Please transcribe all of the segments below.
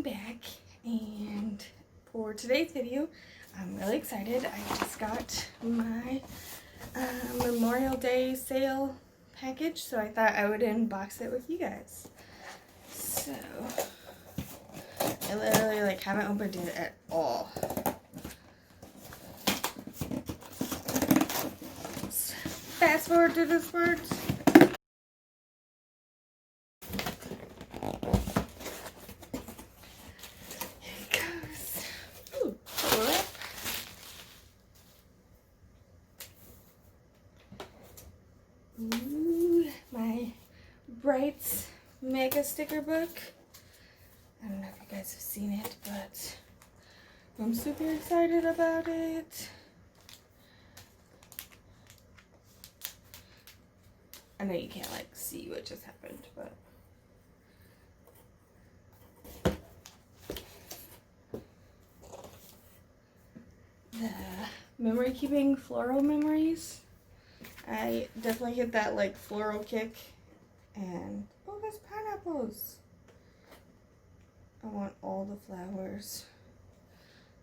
back, and for today's video I'm really excited. I just got my Memorial Day sale package, so I thought I would unbox it with you guys. So I literally haven't opened it at all. Let's fast forward to this part. Ooh, my Brights Mega Sticker Book. I don't know if you guys have seen it, but I'm super excited about it. I know you can't see what just happened, but the memory keeping floral memories. I definitely get that floral kick, and oh, there's pineapples. I want all the flowers.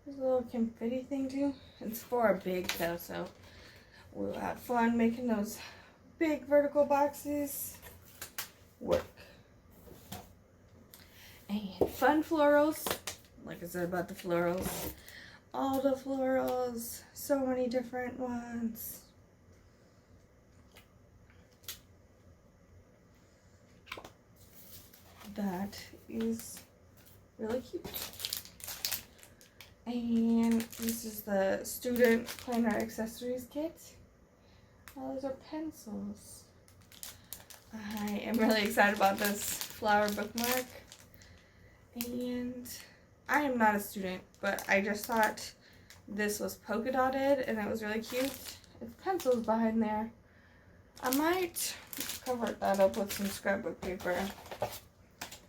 There's a little confetti thing too. It's for a big though, so we'll have fun making those big vertical boxes work. And fun florals, like I said about the florals, all the florals, so many different ones. That is really cute. And this is the student planner accessories kit. Oh, those are pencils. I am really excited about this flower bookmark. And I am not a student, but I just thought this was polka dotted and it was really cute. It's pencils behind there. I might cover that up with some scrapbook paper.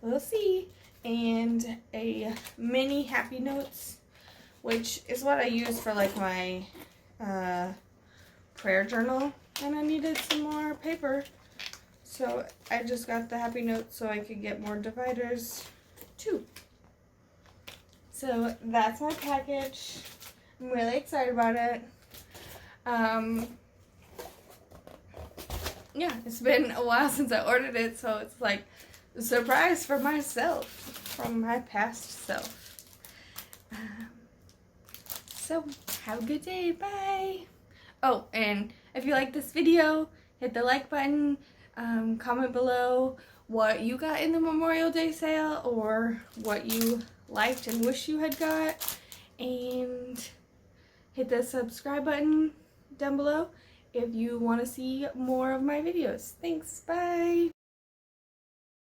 We'll see. And a mini happy notes, which is what I use for my prayer journal, and I needed some more paper, so I just got the happy notes so I could get more dividers too. So that's my package. I'm really excited about it. Yeah, it's been a while since I ordered it, so it's like a surprise for myself, from my past self. So have a good day. Bye. Oh, and if you like this video, hit the like button. Comment below what you got in the Memorial Day sale or what you liked and wish you had got, and hit the subscribe button down below if you want to see more of my videos. Thanks. Bye.